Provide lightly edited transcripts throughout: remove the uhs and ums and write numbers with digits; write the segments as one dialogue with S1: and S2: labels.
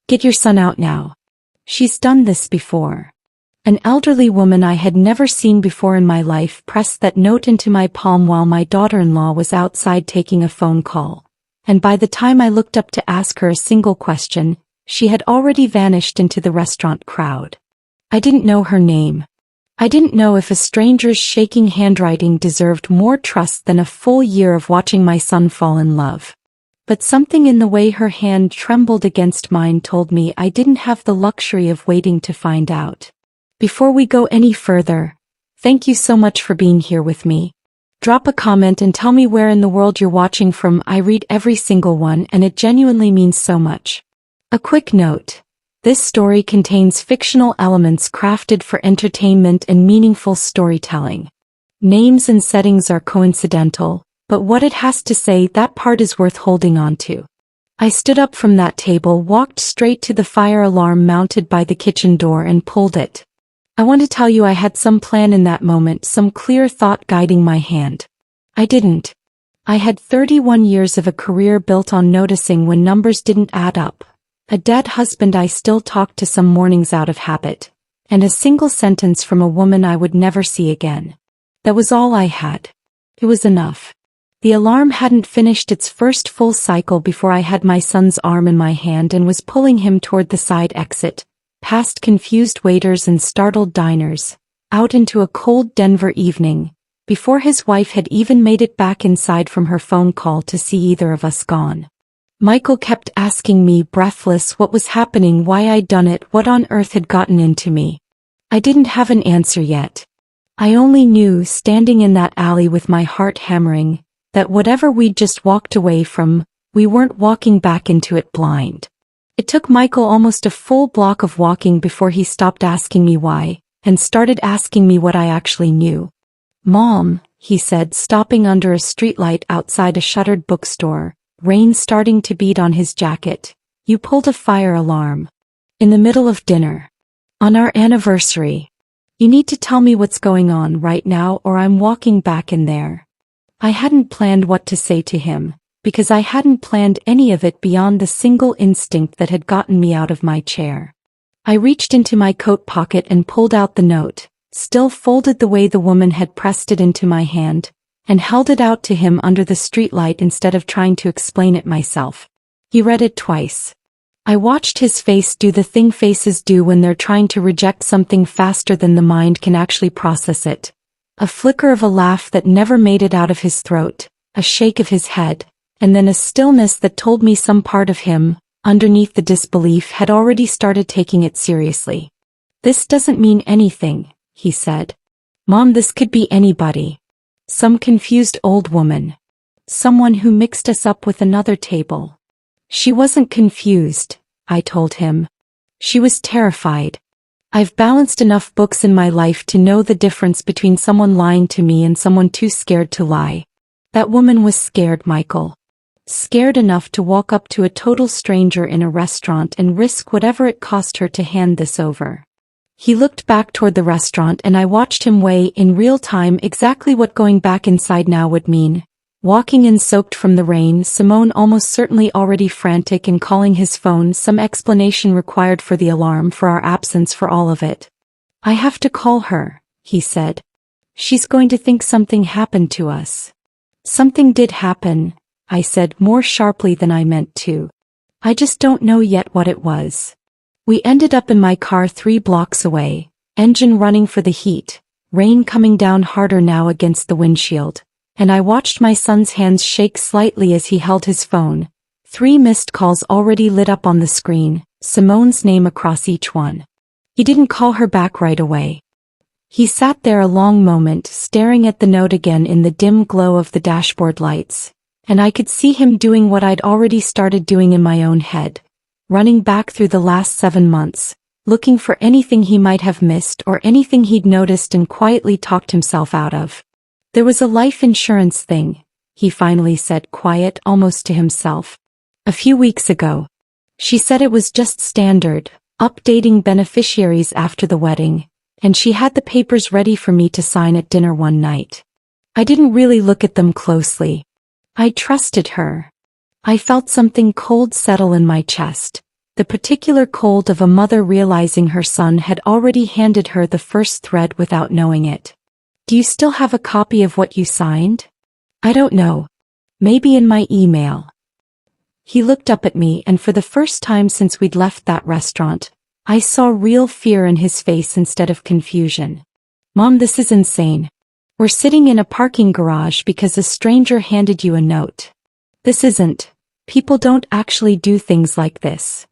S1: Get your son out now. She's done this before. An elderly woman I had never seen before in my life pressed that note into my palm while my daughter-in-law was outside taking a phone call. And by the time I looked up to ask her a single question, she had already vanished into the restaurant crowd. I didn't know her name. I didn't know if a stranger's shaking handwriting deserved more trust than a full year of watching my son fall in love. But something in the way her hand trembled against mine told me I didn't have the luxury of waiting to find out. Before we go any further, thank you so much for being here with me. Drop a comment and tell me where in the world you're watching from. I read every single one and it genuinely means so much. A quick note. This story contains fictional elements crafted for entertainment and meaningful storytelling. Names and settings are coincidental, but what it has to say, that part is worth holding on to. I stood up from that table, walked straight to the fire alarm mounted by the kitchen door and pulled it. I want to tell you I had some plan in that moment, some clear thought guiding my hand. I didn't. I had 31 years of a career built on noticing when numbers didn't add up, a dead husband I still talked to some mornings out of habit, and a single sentence from a woman I would never see again. That was all I had. It was enough. The alarm hadn't finished its first full cycle before I had my son's arm in my hand and was pulling him toward the side exit, past confused waiters and startled diners, out into a cold Denver evening, before his wife had even made it back inside from her phone call to see either of us gone. Michael kept asking me, breathless, what was happening, why I'd done it, what on earth had gotten into me. I didn't have an answer yet. I only knew, standing in that alley with my heart hammering, that whatever we'd just walked away from, we weren't walking back into it blind. It took Michael almost a full block of walking before he stopped asking me why, and started asking me what I actually knew. Mom, he said, stopping under a streetlight outside a shuttered bookstore, rain starting to beat on his jacket, you pulled a fire alarm. In the middle of dinner. On our anniversary. You need to tell me what's going on right now or I'm walking back in there. I hadn't planned what to say to him, because I hadn't planned any of it beyond the single instinct that had gotten me out of my chair. I reached into my coat pocket and pulled out the note, still folded the way the woman had pressed it into my hand, and held it out to him under the streetlight instead of trying to explain it myself. He read it twice. I watched his face do the thing faces do when they're trying to reject something faster than the mind can actually process it. A flicker of a laugh that never made it out of his throat, a shake of his head, and then a stillness that told me some part of him, underneath the disbelief, had already started taking it seriously. This doesn't mean anything, he said. Mom, this could be anybody. Some confused old woman. Someone who mixed us up with another table. She wasn't confused, I told him. She was terrified. I've balanced enough books in my life to know the difference between someone lying to me and someone too scared to lie. That woman was scared, Michael. Scared enough to walk up to a total stranger in a restaurant and risk whatever it cost her to hand this over. He looked back toward the restaurant and I watched him weigh in real time exactly what going back inside now would mean. Walking in soaked from the rain, Simone almost certainly already frantic and calling his phone, some explanation required for the alarm, for our absence, for all of it. I have to call her, he said. She's going to think something happened to us. Something did happen, I said more sharply than I meant to. I just don't know yet what it was. We ended up in my car 3 blocks away, engine running for the heat, rain coming down harder now against the windshield. And I watched my son's hands shake slightly as he held his phone. 3 missed calls already lit up on the screen, Simone's name across each one. He didn't call her back right away. He sat there a long moment, staring at the note again in the dim glow of the dashboard lights, and I could see him doing what I'd already started doing in my own head, running back through the last 7 months, looking for anything he might have missed or anything he'd noticed and quietly talked himself out of. There was a life insurance thing, he finally said, quiet almost to himself. A few weeks ago. She said it was just standard, updating beneficiaries after the wedding, and she had the papers ready for me to sign at dinner one night. I didn't really look at them closely. I trusted her. I felt something cold settle in my chest, the particular cold of a mother realizing her son had already handed her the first thread without knowing it. Do you still have a copy of what you signed? I don't know. Maybe in my email. He looked up at me, and for the first time since we'd left that restaurant, I saw real fear in his face instead of confusion. Mom, this is insane. We're sitting in a parking garage because a stranger handed you a note. This isn't. People don't actually do things like this.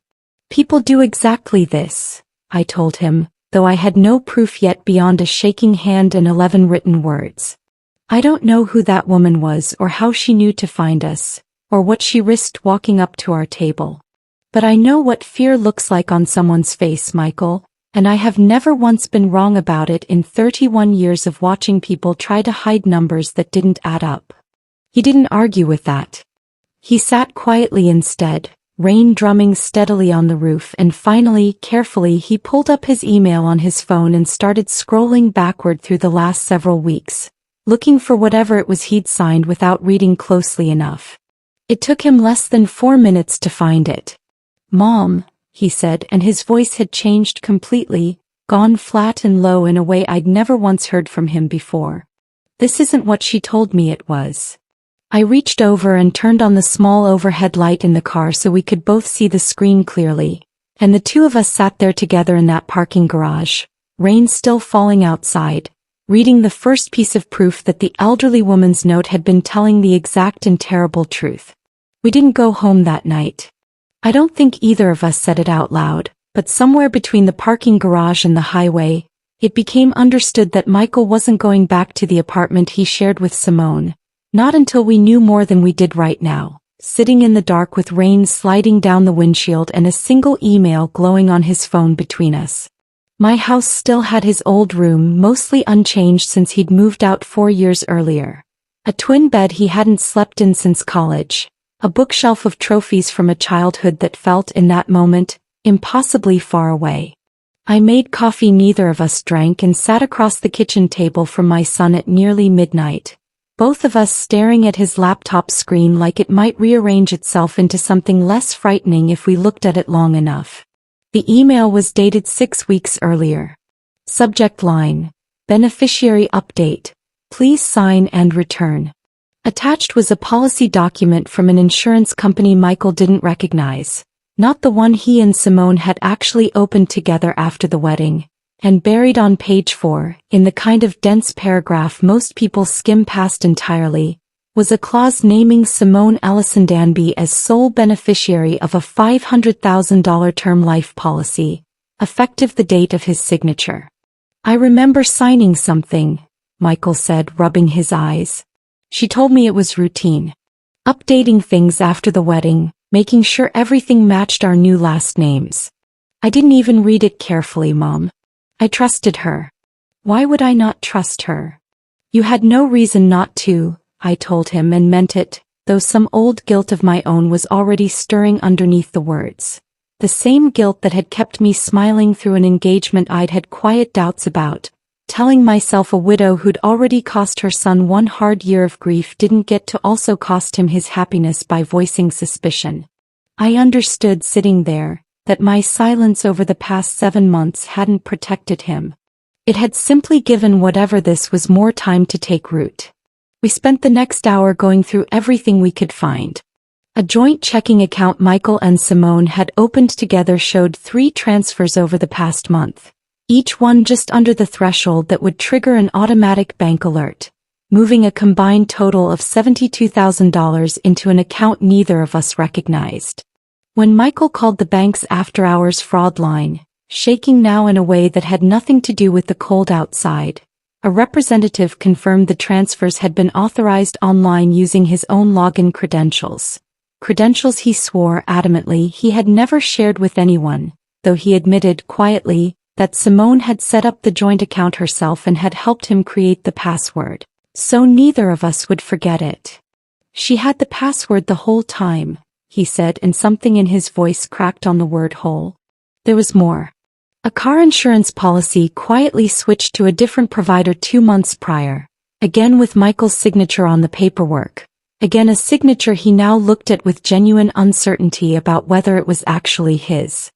S1: People do exactly this, I told him, though I had no proof yet beyond a shaking hand and 11 written words. I don't know who that woman was or how she knew to find us, or what she risked walking up to our table. But I know what fear looks like on someone's face, Michael, and I have never once been wrong about it in 31 years of watching people try to hide numbers that didn't add up. He didn't argue with that. He sat quietly instead, rain drumming steadily on the roof, and finally, carefully, he pulled up his email on his phone and started scrolling backward through the last several weeks, looking for whatever it was he'd signed without reading closely enough. It took him less than 4 minutes to find it. Mom, he said, and his voice had changed completely, gone flat and low in a way I'd never once heard from him before. This isn't what she told me it was. I reached over and turned on the small overhead light in the car so we could both see the screen clearly, and the two of us sat there together in that parking garage, rain still falling outside, reading the first piece of proof that the elderly woman's note had been telling the exact and terrible truth. We didn't go home that night. I don't think either of us said it out loud, but somewhere between the parking garage and the highway, it became understood that Michael wasn't going back to the apartment he shared with Simone, not until we knew more than we did right now, sitting in the dark with rain sliding down the windshield and a single email glowing on his phone between us. My house still had his old room, mostly unchanged since he'd moved out 4 years earlier. A twin bed he hadn't slept in since college. A bookshelf of trophies from a childhood that felt, in that moment, impossibly far away. I made coffee neither of us drank and sat across the kitchen table from my son at nearly midnight, both of us staring at his laptop screen like it might rearrange itself into something less frightening if we looked at it long enough. The email was dated 6 weeks earlier. Subject line: Beneficiary update. Please sign and return. Attached was a policy document from an insurance company Michael didn't recognize, not the one he and Simone had actually opened together after the wedding, and buried on page 4, in the kind of dense paragraph most people skim past entirely, was a clause naming Simone Ellison Danby as sole beneficiary of a $500,000 term life policy, effective the date of his signature. I remember signing something, Michael said, rubbing his eyes. She told me it was routine. Updating things after the wedding, making sure everything matched our new last names. I didn't even read it carefully, Mom. I trusted her. Why would I not trust her? You had no reason not to, I told him, and meant it, though some old guilt of my own was already stirring underneath the words. The same guilt that had kept me smiling through an engagement I'd had quiet doubts about. Telling myself a widow who'd already cost her son 1 hard year of grief didn't get to also cost him his happiness by voicing suspicion. I understood, sitting there, that my silence over the past 7 months hadn't protected him. It had simply given whatever this was more time to take root. We spent the next hour going through everything we could find. A joint checking account Michael and Simone had opened together showed 3 transfers over the past month, each one just under the threshold that would trigger an automatic bank alert, moving a combined total of $72,000 into an account neither of us recognized. When Michael called the bank's after-hours fraud line, shaking now in a way that had nothing to do with the cold outside, a representative confirmed the transfers had been authorized online using his own login credentials. Credentials he swore adamantly he had never shared with anyone, though he admitted quietly that Simone had set up the joint account herself and had helped him create the password, so neither of us would forget it. She had the password the whole time, he said, and something in his voice cracked on the word whole. There was more. A car insurance policy quietly switched to a different provider 2 months prior, again with Michael's signature on the paperwork, Again a signature he now looked at with genuine uncertainty about whether it was actually his.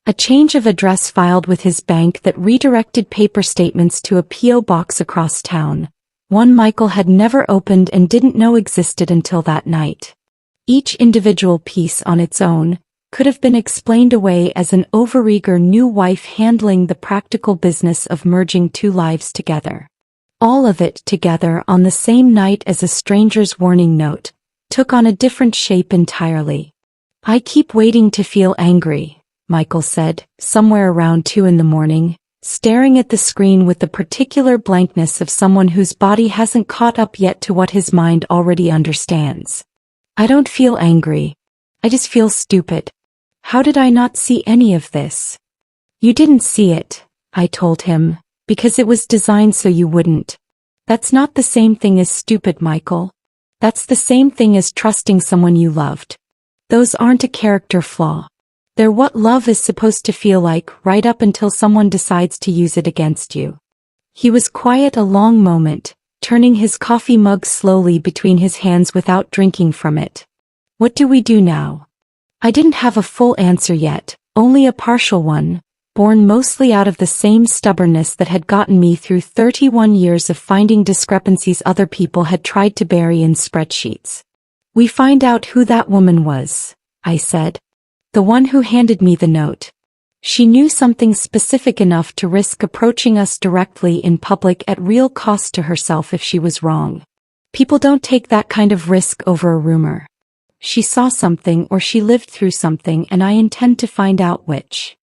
S1: A change of address filed with his bank that redirected paper statements to a P.O. box across town. One Michael had never opened and didn't know existed until that night. Each individual piece on its own could have been explained away as an overeager new wife handling the practical business of merging two lives together. All of it together on the same night as a stranger's warning note took on a different shape entirely. "I keep waiting to feel angry," Michael said, somewhere around 2 a.m, staring at the screen with the particular blankness of someone whose body hasn't caught up yet to what his mind already understands. "I don't feel angry. I just feel stupid. How did I not see any of this?" "You didn't see it," I told him, "because it was designed so you wouldn't. That's not the same thing as stupid, Michael. That's the same thing as trusting someone you loved. Those aren't a character flaw. They're what love is supposed to feel like right up until someone decides to use it against you." He was quiet a long moment, turning his coffee mug slowly between his hands without drinking from it. "What do we do now?" I didn't have a full answer yet, only a partial one, born mostly out of the same stubbornness that had gotten me through 31 years of finding discrepancies other people had tried to bury in spreadsheets. "We find out who that woman was," I said. "The one who handed me the note. She knew something specific enough to risk approaching us directly in public at real cost to herself if she was wrong. People don't take that kind of risk over a rumor. She saw something or she lived through something, and I intend to find out which."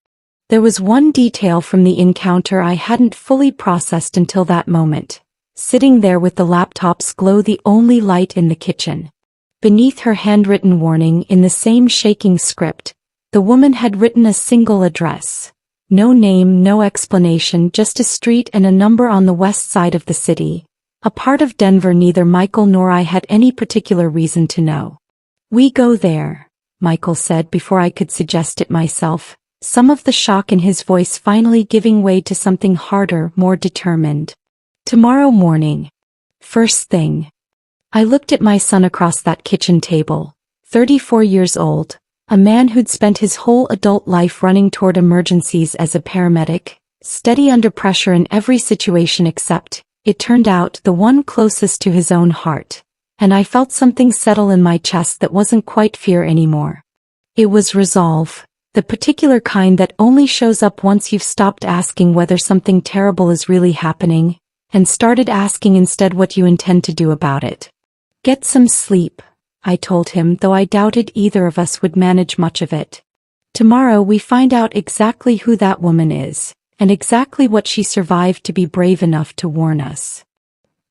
S1: There was one detail from the encounter I hadn't fully processed until that moment, sitting there with the laptop's glow the only light in the kitchen. Beneath her handwritten warning in the same shaking script, the woman had written a single address. No name, no explanation, just a street and a number on the west side of the city, a part of Denver neither Michael nor I had any particular reason to know. "We go there," Michael said before I could suggest it myself, some of the shock in his voice finally giving way to something harder, more determined. "Tomorrow morning. First thing." I looked at my son across that kitchen table, 34 years old, a man who'd spent his whole adult life running toward emergencies as a paramedic, steady under pressure in every situation except, it turned out, the one closest to his own heart. And I felt something settle in my chest that wasn't quite fear anymore. It was resolve, the particular kind that only shows up once you've stopped asking whether something terrible is really happening, and started asking instead what you intend to do about it. "Get some sleep," I told him, though I doubted either of us would manage much of it. "Tomorrow we find out exactly who that woman is, and exactly what she survived to be brave enough to warn us."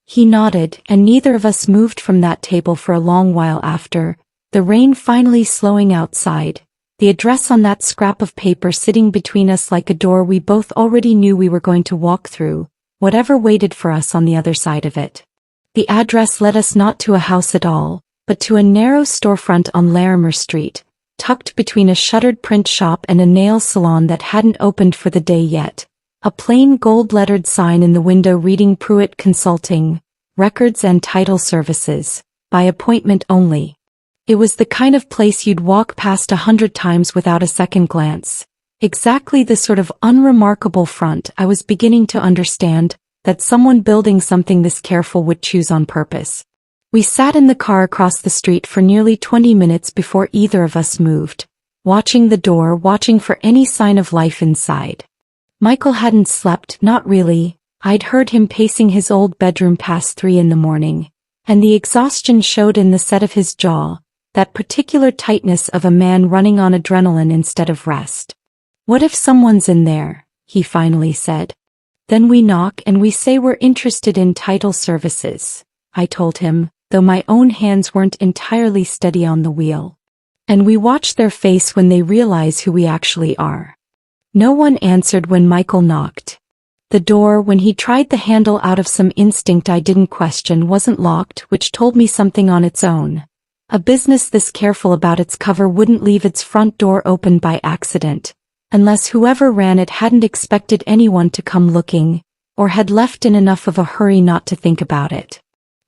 S1: He nodded, and neither of us moved from that table for a long while after, the rain finally slowing outside, the address on that scrap of paper sitting between us like a door we both already knew we were going to walk through, whatever waited for us on the other side of it. The address led us not to a house at all, but to a narrow storefront on Larimer Street, tucked between a shuttered print shop and a nail salon that hadn't opened for the day yet. A plain gold-lettered sign in the window reading Pruitt Consulting, Records and Title Services, by appointment only. It was the kind of place you'd walk past 100 times without a second glance. Exactly the sort of unremarkable front I was beginning to understand that someone building something this careful would choose on purpose. We sat in the car across the street for nearly 20 minutes before either of us moved, watching the door, watching for any sign of life inside. Michael hadn't slept, not really. I'd heard him pacing his old bedroom past 3 a.m, and the exhaustion showed in the set of his jaw, that particular tightness of a man running on adrenaline instead of rest. "What if someone's in there?" he finally said. "Then we knock and we say we're interested in title services," I told him, though my own hands weren't entirely steady on the wheel. "And we watch their face when they realize who we actually are." No one answered when Michael knocked. The door, when he tried the handle out of some instinct I didn't question, wasn't locked, which told me something on its own. A business this careful about its cover wouldn't leave its front door open by accident, unless whoever ran it hadn't expected anyone to come looking, or had left in enough of a hurry not to think about it.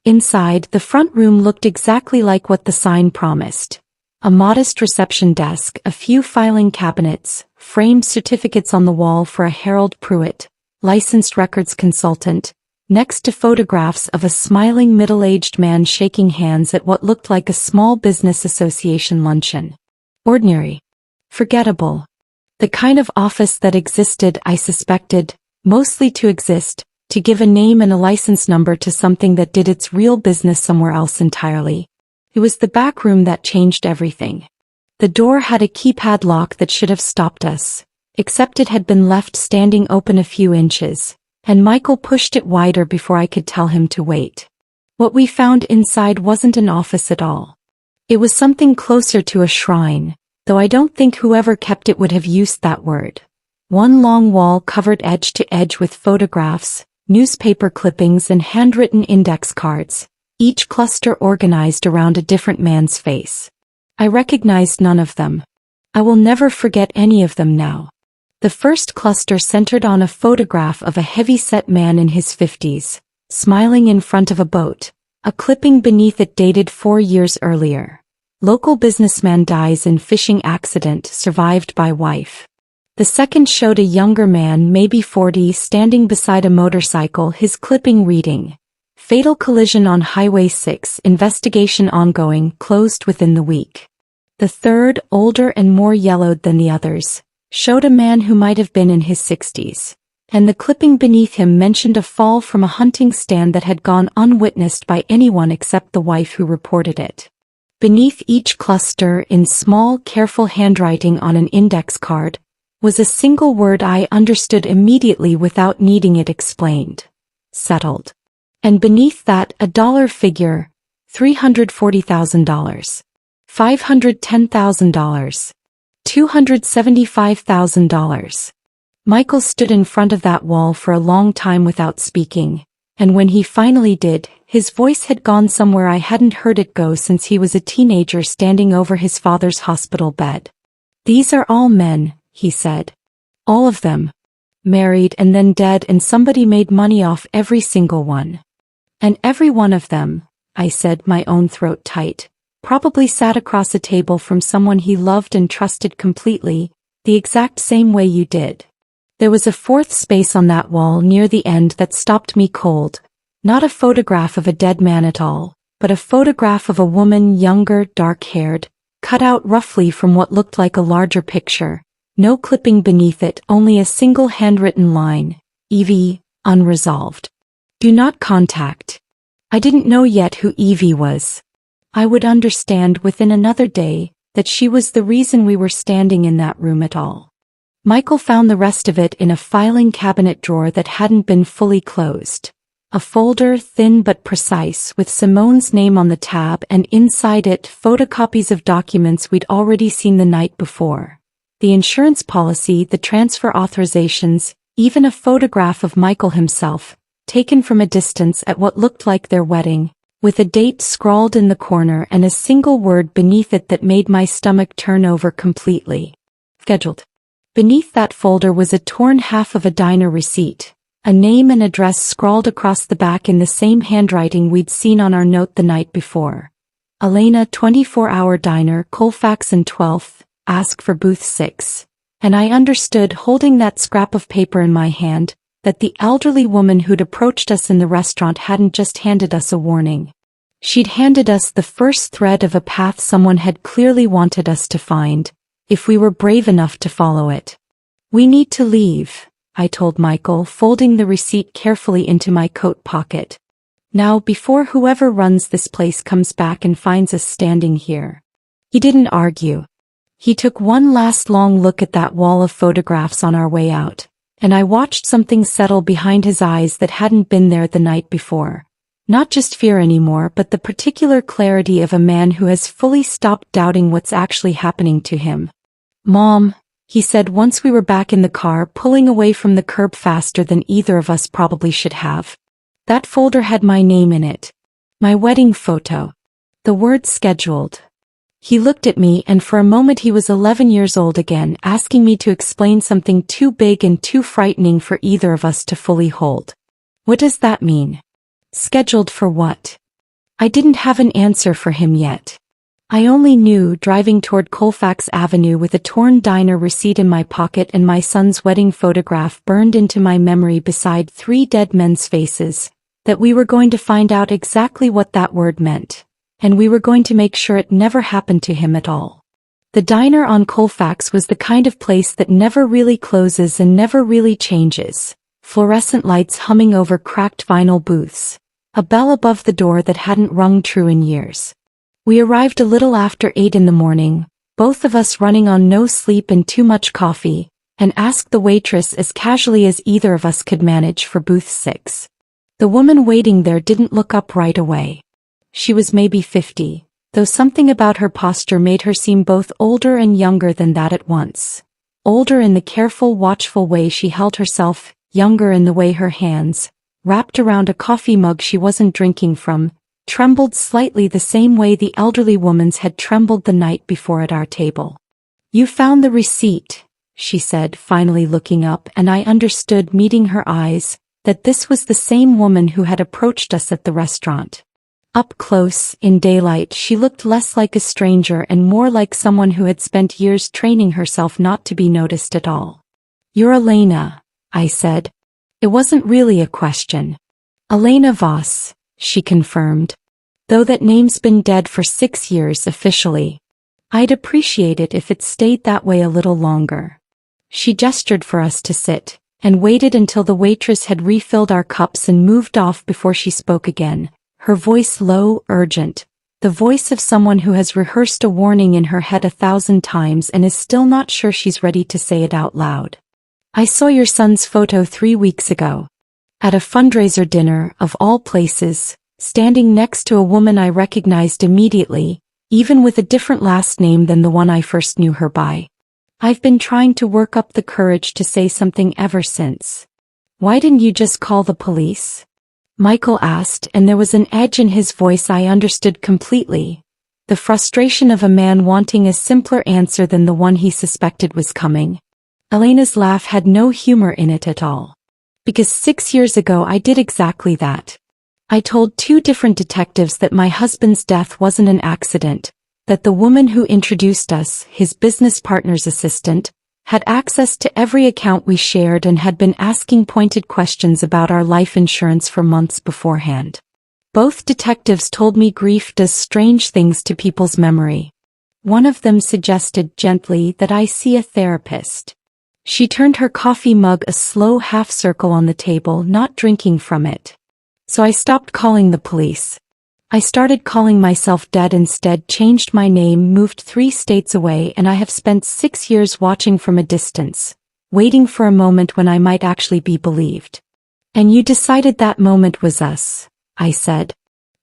S1: Inside, the front room looked exactly like what the sign promised. A modest reception desk, a few filing cabinets, framed certificates on the wall for a Harold Pruitt, licensed records consultant, next to photographs of a smiling middle-aged man shaking hands at what looked like a small business association luncheon. Ordinary. Forgettable. The kind of office that existed, I suspected, mostly to exist, to give a name and a license number to something that did its real business somewhere else entirely. It was the back room that changed everything. The door had a keypad lock that should have stopped us, except it had been left standing open a few inches, and Michael pushed it wider before I could tell him to wait. What we found inside wasn't an office at all. It was something closer to a shrine, though I don't think whoever kept it would have used that word. One long wall covered edge to edge with photographs, newspaper clippings and handwritten index cards, each cluster organized around a different man's face. I recognized none of them. I will never forget any of them now. The first cluster centered on a photograph of a heavy-set man in his 50s, smiling in front of a boat. A clipping beneath it dated 4 years earlier. Local businessman dies in fishing accident, survived by wife. The second showed a younger man, maybe 40, standing beside a motorcycle, his clipping reading, "Fatal collision on Highway 6, investigation ongoing, closed within the week." The third, older and more yellowed than the others, showed a man who might have been in his 60s, and the clipping beneath him mentioned a fall from a hunting stand that had gone unwitnessed by anyone except the wife who reported it. Beneath each cluster, in small, careful handwriting on an index card, was a single word I understood immediately without needing it explained. Settled. And beneath that, a dollar figure, $340,000. $510,000. $275,000. Michael stood in front of that wall for a long time without speaking, and when he finally did, his voice had gone somewhere I hadn't heard it go since he was a teenager standing over his father's hospital bed. "These are all men," he said. "All of them. Married and then dead, and somebody made money off every single one. And every one of them," I said, my own throat tight, "probably sat across a table from someone he loved and trusted completely, the exact same way you did." There was a fourth space on that wall near the end that stopped me cold. Not a photograph of a dead man at all, but a photograph of a woman, younger, dark-haired, cut out roughly from what looked like a larger picture. No clipping beneath it, only a single handwritten line, "Evie, unresolved. Do not contact." I didn't know yet who Evie was. I would understand within another day that she was the reason we were standing in that room at all. Michael found the rest of it in a filing cabinet drawer that hadn't been fully closed. A folder, thin but precise, with Simone's name on the tab, and inside it photocopies of documents we'd already seen the night before. The insurance policy, the transfer authorizations, even a photograph of Michael himself, taken from a distance at what looked like their wedding, with a date scrawled in the corner and a single word beneath it that made my stomach turn over completely. Scheduled. Beneath that folder was a torn half of a diner receipt, a name and address scrawled across the back in the same handwriting we'd seen on our note the night before. Elena, 24-hour diner, Colfax and 12th, ask for booth 6. And I understood, holding that scrap of paper in my hand, that the elderly woman who'd approached us in the restaurant hadn't just handed us a warning. She'd handed us the first thread of a path someone had clearly wanted us to find, if we were brave enough to follow it. "We need to leave," I told Michael, folding the receipt carefully into my coat pocket. "Now, before whoever runs this place comes back and finds us standing here." He didn't argue. He took one last long look at that wall of photographs on our way out, and I watched something settle behind his eyes that hadn't been there the night before. Not just fear anymore, but the particular clarity of a man who has fully stopped doubting what's actually happening to him. "Mom," he said once we were back in the car, pulling away from the curb faster than either of us probably should have. "That folder had my name in it. My wedding photo. The word scheduled." He looked at me, and for a moment he was 11 years old again, asking me to explain something too big and too frightening for either of us to fully hold. "What does that mean?" "Scheduled for what?" I didn't have an answer for him yet. I only knew, driving toward Colfax Avenue with a torn diner receipt in my pocket and my son's wedding photograph burned into my memory beside 3 dead men's faces, that we were going to find out exactly what that word meant, and we were going to make sure it never happened to him at all. The diner on Colfax was the kind of place that never really closes and never really changes, fluorescent lights humming over cracked vinyl booths, a bell above the door that hadn't rung true in years. We arrived a little after 8 in the morning, both of us running on no sleep and too much coffee, and asked the waitress as casually as either of us could manage for booth 6. The woman waiting there didn't look up right away. She was maybe 50, though something about her posture made her seem both older and younger than that at once. Older in the careful, watchful way she held herself, younger in the way her hands, wrapped around a coffee mug she wasn't drinking from, trembled slightly the same way the elderly woman's had trembled the night before at our table. "You found the receipt," she said, finally looking up, and I understood, meeting her eyes, that this was the same woman who had approached us at the restaurant. Up close, in daylight, she looked less like a stranger and more like someone who had spent years training herself not to be noticed at all. "You're Elena," I said. It wasn't really a question. "Elena Voss," she confirmed. "Though that name's been dead for 6 years officially. I'd appreciate it if it stayed that way a little longer." She gestured for us to sit, and waited until the waitress had refilled our cups and moved off before she spoke again, her voice low, urgent, the voice of someone who has rehearsed a warning in her head 1,000 times and is still not sure she's ready to say it out loud. "I saw your son's photo 3 weeks ago. At a fundraiser dinner, of all places, standing next to a woman I recognized immediately, even with a different last name than the one I first knew her by. I've been trying to work up the courage to say something ever since." "Why didn't you just call the police?" Michael asked, and there was an edge in his voice I understood completely, the frustration of a man wanting a simpler answer than the one he suspected was coming. Elena's laugh had no humor in it at all. "Because 6 years ago I did exactly that. I told 2 different detectives that my husband's death wasn't an accident, that the woman who introduced us, his business partner's assistant, had access to every account we shared and had been asking pointed questions about our life insurance for months beforehand. Both detectives told me grief does strange things to people's memory. One of them suggested gently that I see a therapist." She turned her coffee mug a slow half-circle on the table, not drinking from it. "So I stopped calling the police. I started calling myself dead instead, changed my name, moved 3 states away, and I have spent 6 years watching from a distance, waiting for a moment when I might actually be believed." "And you decided that moment was us," I said.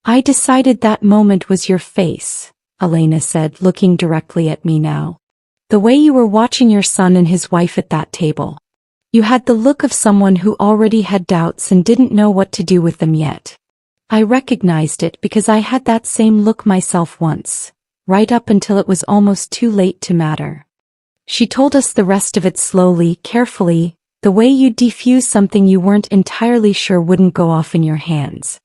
S1: "I decided that moment was your face," Elena said, looking directly at me now. "The way you were watching your son and his wife at that table. You had the look of someone who already had doubts and didn't know what to do with them yet. I recognized it because I had that same look myself once, right up until it was almost too late to matter." She told us the rest of it slowly, carefully, the way you'd defuse something you weren't entirely sure wouldn't go off in your hands.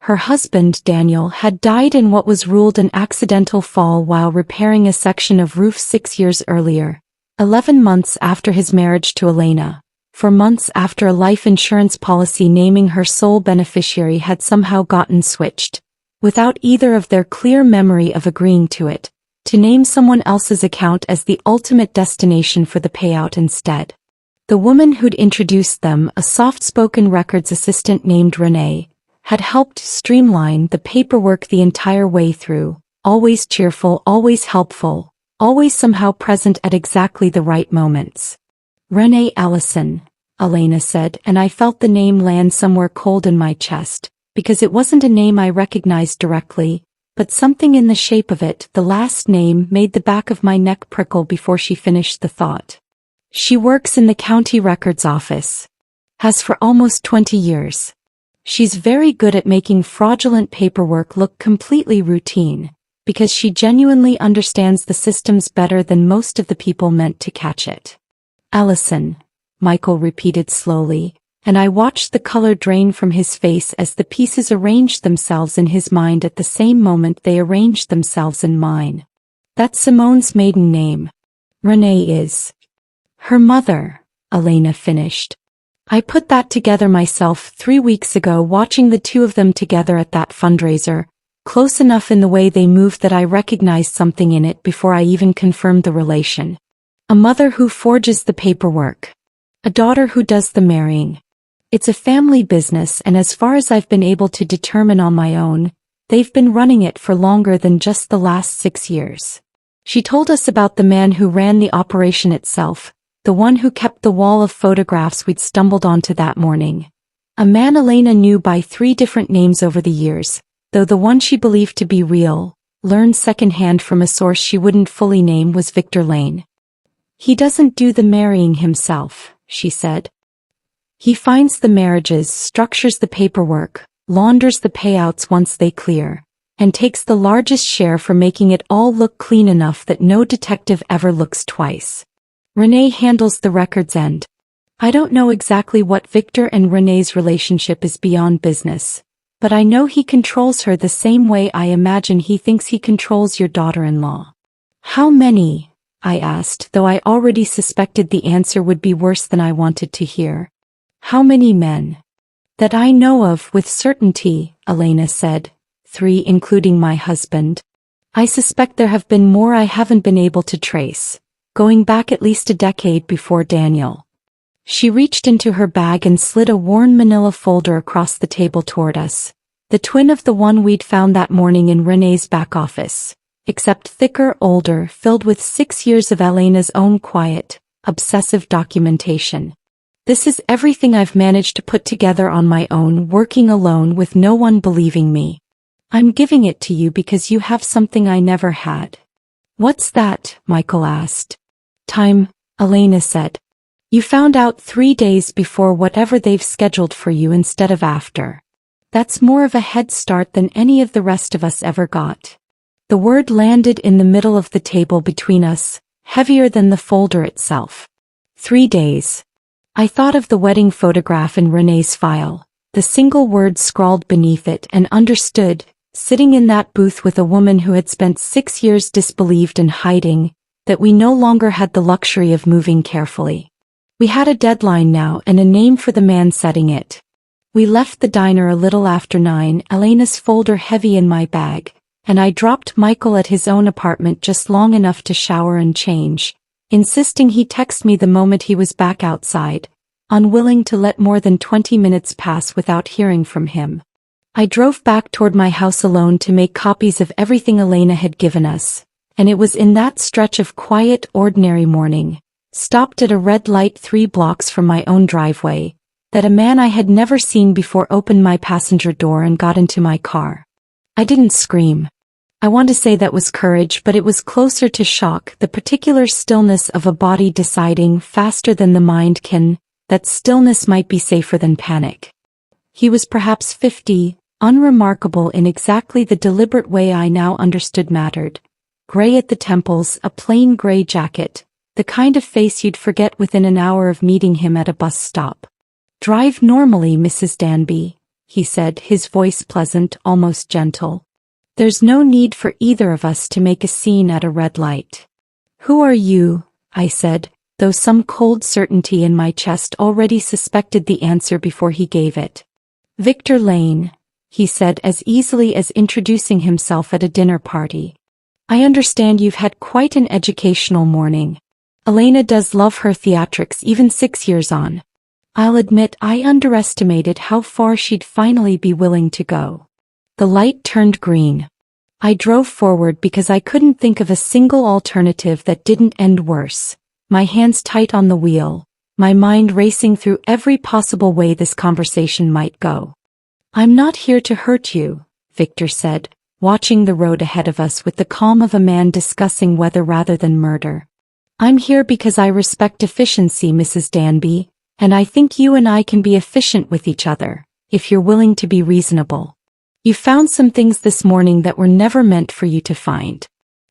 S1: Her husband, Daniel, had died in what was ruled an accidental fall while repairing a section of roof 6 years earlier, 11 months after his marriage to Elena, 4 months after a life insurance policy naming her sole beneficiary had somehow gotten switched, without either of their clear memory of agreeing to it, to name someone else's account as the ultimate destination for the payout instead. The woman who'd introduced them, a soft-spoken records assistant named Renee, had helped streamline the paperwork the entire way through, always cheerful, always helpful, always somehow present at exactly the right moments. "Renee Ellison," Elena said, and I felt the name land somewhere cold in my chest, because it wasn't a name I recognized directly, but something in the shape of it, the last name, made the back of my neck prickle before she finished the thought. "She works in the county records office. Has for almost 20 years. She's very good at making fraudulent paperwork look completely routine, because she genuinely understands the systems better than most of the people meant to catch it." "Ellison," Michael repeated slowly, and I watched the color drain from his face as the pieces arranged themselves in his mind at the same moment they arranged themselves in mine. That's Simone's maiden name. Renee is her mother, Elena finished. I put that together myself 3 weeks ago watching the two of them together at that fundraiser, close enough in the way they moved that I recognized something in it before I even confirmed the relation. A mother who forges the paperwork. A daughter who does the marrying. It's a family business, and as far as I've been able to determine on my own, they've been running it for longer than just the last 6 years. She told us about the man who ran the operation itself, the one who kept the wall of photographs we'd stumbled onto that morning. A man Elena knew by 3 different names over the years, though the one she believed to be real, learned secondhand from a source she wouldn't fully name, was Victor Lane. He doesn't do the marrying himself, she said. He finds the marriages, structures the paperwork, launders the payouts once they clear, and takes the largest share for making it all look clean enough that no detective ever looks twice. Renee handles the records end. I don't know exactly what Victor and Renee's relationship is beyond business, but I know he controls her the same way I imagine he thinks he controls your daughter-in-law. How many? I asked, though I already suspected the answer would be worse than I wanted to hear. How many men? That I know of with certainty, Elena said. 3, including my husband. I suspect there have been more I haven't been able to trace, going back at least a decade before Daniel. She reached into her bag and slid a worn manila folder across the table toward us, the twin of the one we'd found that morning in Renee's back office, except thicker, older, filled with 6 years of Elena's own quiet, obsessive documentation. This is everything I've managed to put together on my own, working alone with no one believing me. I'm giving it to you because you have something I never had. What's that? Michael asked. Time, Elena said. You found out 3 days before whatever they've scheduled for you instead of after. That's more of a head start than any of the rest of us ever got. The word landed in the middle of the table between us, heavier than the folder itself. 3 days. I thought of the wedding photograph in Renee's file, the single word scrawled beneath it, and understood, sitting in that booth with a woman who had spent 6 years disbelieved and hiding, that we no longer had the luxury of moving carefully. We had a deadline now and a name for the man setting it. We left the diner a little after 9, Elena's folder heavy in my bag, and I dropped Michael at his own apartment just long enough to shower and change, insisting he text me the moment he was back outside, unwilling to let more than 20 minutes pass without hearing from him. I drove back toward my house alone to make copies of everything Elena had given us, and it was in that stretch of quiet, ordinary morning, stopped at a red light 3 blocks from my own driveway, that a man I had never seen before opened my passenger door and got into my car. I didn't scream. I want to say that was courage, but it was closer to shock, the particular stillness of a body deciding faster than the mind can, that stillness might be safer than panic. He was perhaps 50, unremarkable in exactly the deliberate way I now understood mattered. Gray at the temples, a plain gray jacket, the kind of face you'd forget within an hour of meeting him at a bus stop. Drive normally, Mrs. Danby, he said, his voice pleasant, almost gentle. There's no need for either of us to make a scene at a red light. Who are you? I said, though some cold certainty in my chest already suspected the answer before he gave it. Victor Lane, he said as easily as introducing himself at a dinner party. I understand you've had quite an educational morning. Elena does love her theatrics even 6 years on. I'll admit I underestimated how far she'd finally be willing to go. The light turned green. I drove forward because I couldn't think of a single alternative that didn't end worse, my hands tight on the wheel, my mind racing through every possible way this conversation might go. I'm not here to hurt you, Victor said, watching the road ahead of us with the calm of a man discussing weather rather than murder. I'm here because I respect efficiency, Mrs. Danby, and I think you and I can be efficient with each other, if you're willing to be reasonable. You found some things this morning that were never meant for you to find.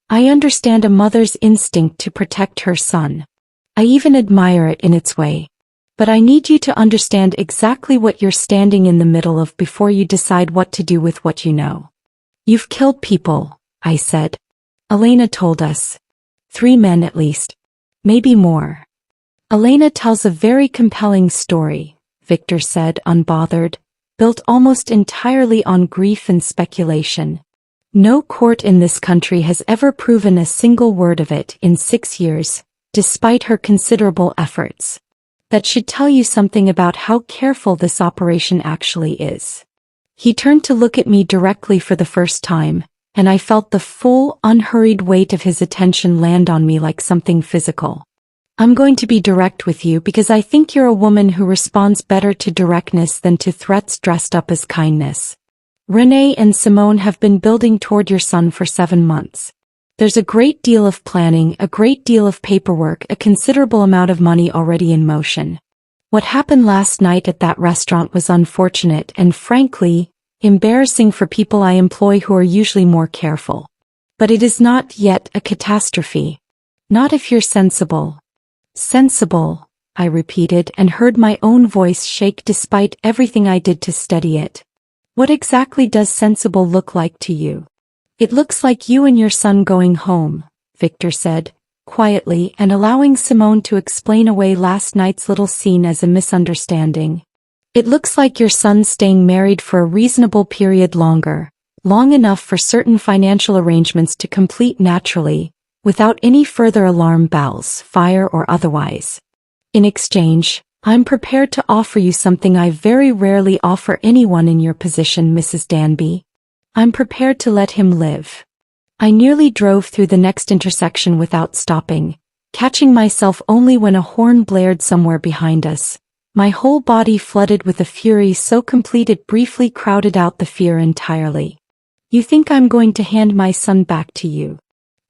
S1: I understand a mother's instinct to protect her son. I even admire it in its way. But I need you to understand exactly what you're standing in the middle of before you decide what to do with what you know. You've killed people, I said. Elena told us. 3 men at least. Maybe more. Elena tells a very compelling story, Victor said, unbothered, built almost entirely on grief and speculation. No court in this country has ever proven a single word of it in 6 years, despite her considerable efforts. That should tell you something about how careful this operation actually is. He turned to look at me directly for the first time, and I felt the full, unhurried weight of his attention land on me like something physical. I'm going to be direct with you because I think you're a woman who responds better to directness than to threats dressed up as kindness. Renee and Simone have been building toward your son for 7 months. There's a great deal of planning, a great deal of paperwork, a considerable amount of money already in motion. What happened last night at that restaurant was unfortunate and, frankly, embarrassing for people I employ who are usually more careful. But it is not yet a catastrophe. Not if you're sensible. Sensible, I repeated and heard my own voice shake despite everything I did to steady it. What exactly does sensible look like to you? It looks like you and your son going home, Victor said, quietly and allowing Simone to explain away last night's little scene as a misunderstanding. It looks like your son staying married for a reasonable period longer, long enough for certain financial arrangements to complete naturally, without any further alarm bells, fire or otherwise. In exchange, I'm prepared to offer you something I very rarely offer anyone in your position, Mrs. Danby. I'm prepared to let him live. I nearly drove through the next intersection without stopping, catching myself only when a horn blared somewhere behind us. My whole body flooded with a fury so complete it briefly crowded out the fear entirely. You think I'm going to hand my son back to you?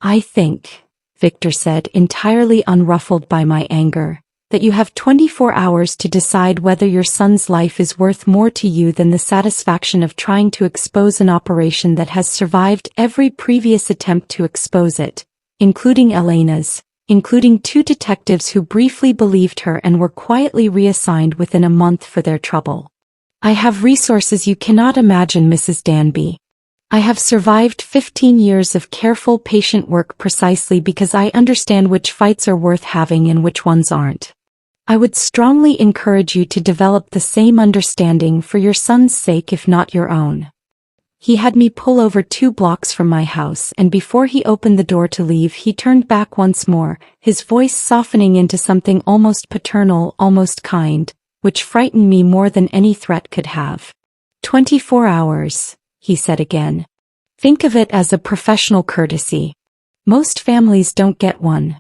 S1: I think, Victor said, entirely unruffled by my anger, that you have 24 hours to decide whether your son's life is worth more to you than the satisfaction of trying to expose an operation that has survived every previous attempt to expose it, including Elena's, including 2 detectives who briefly believed her and were quietly reassigned within a month for their trouble. I have resources you cannot imagine, Mrs. Danby. I have survived 15 years of careful, patient work precisely because I understand which fights are worth having and which ones aren't. I would strongly encourage you to develop the same understanding for your son's sake if not your own. He had me pull over 2 blocks from my house and before he opened the door to leave he turned back once more, his voice softening into something almost paternal, almost kind, which frightened me more than any threat could have. 24 hours, he said again. Think of it as a professional courtesy. Most families don't get one.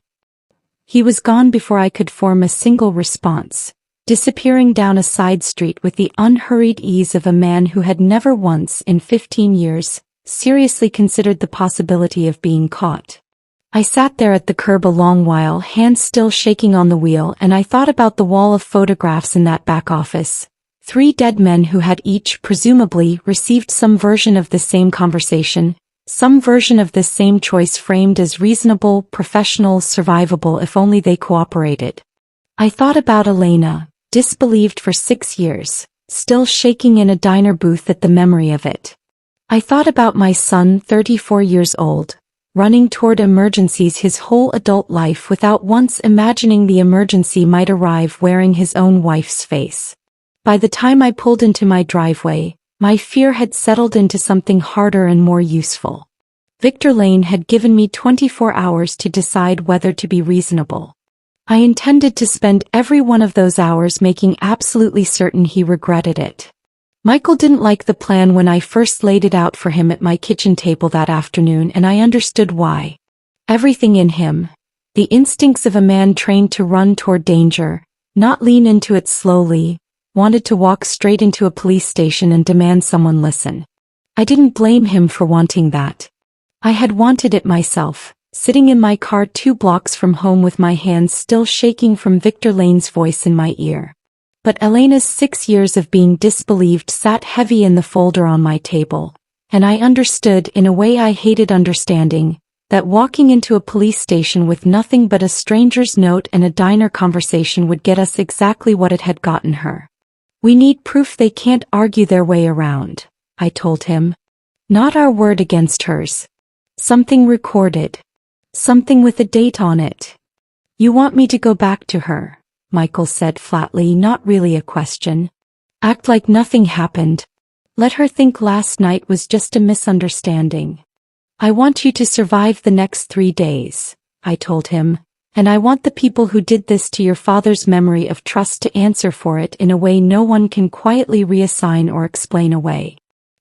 S1: He was gone before I could form a single response, disappearing down a side street with the unhurried ease of a man who had never once in 15 years seriously considered the possibility of being caught. I sat there at the curb a long while, hands still shaking on the wheel, and I thought about the wall of photographs in that back office. 3 dead men who had each, presumably, received some version of the same conversation, some version of this same choice framed as reasonable, professional, survivable if only they cooperated. I thought about Elena, disbelieved for 6 years, still shaking in a diner booth at the memory of it. I thought about my son, 34 years old, running toward emergencies his whole adult life without once imagining the emergency might arrive wearing his own wife's face. By the time I pulled into my driveway, my fear had settled into something harder and more useful. Victor Lane had given me 24 hours to decide whether to be reasonable. I intended to spend every one of those hours making absolutely certain he regretted it. Michael didn't like the plan when I first laid it out for him at my kitchen table that afternoon, and I understood why. Everything in him, the instincts of a man trained to run toward danger, not lean into it slowly, wanted to walk straight into a police station and demand someone listen. I didn't blame him for wanting that. I had wanted it myself, sitting in my car 2 blocks from home with my hands still shaking from Victor Lane's voice in my ear. But Elena's 6 years of being disbelieved sat heavy in the folder on my table, and I understood in a way I hated understanding, that walking into a police station with nothing but a stranger's note and a diner conversation would get us exactly what it had gotten her. We need proof they can't argue their way around, I told him. Not our word against hers. Something recorded. Something with a date on it. You want me to go back to her, Michael said flatly, not really a question. Act like nothing happened. Let her think last night was just a misunderstanding. I want you to survive the next 3 days, I told him, and I want the people who did this to your father's memory of trust to answer for it in a way no one can quietly reassign or explain away.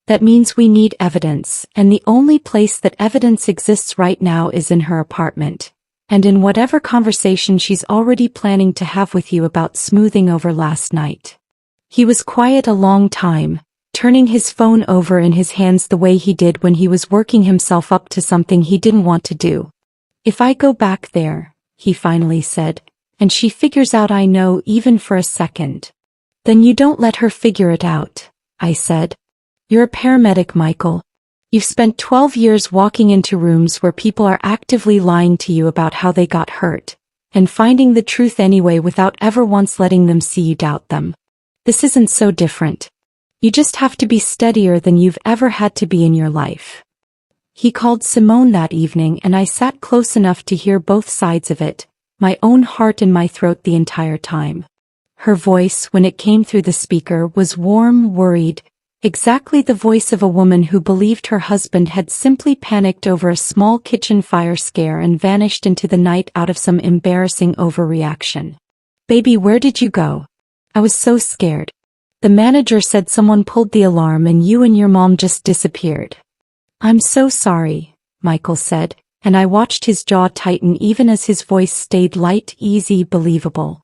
S1: That means we need evidence, and the only place that evidence exists right now is in her apartment, and in whatever conversation she's already planning to have with you about smoothing over last night. He was quiet a long time, turning his phone over in his hands the way he did when he was working himself up to something he didn't want to do. If I go back there, he finally said, and she figures out I know even for a second. Then you don't let her figure it out, I said. You're a paramedic, Michael. You've spent 12 years walking into rooms where people are actively lying to you about how they got hurt, and finding the truth anyway without ever once letting them see you doubt them. This isn't so different. You just have to be steadier than you've ever had to be in your life. He called Simone that evening and I sat close enough to hear both sides of it, my own heart in my throat the entire time. Her voice, when it came through the speaker, was warm, worried, exactly the voice of a woman who believed her husband had simply panicked over a small kitchen fire scare and vanished into the night out of some embarrassing overreaction. Baby, where did you go? I was so scared. The manager said someone pulled the alarm and you and your mom just disappeared. I'm so sorry, Michael said, and I watched his jaw tighten even as his voice stayed light, easy, believable.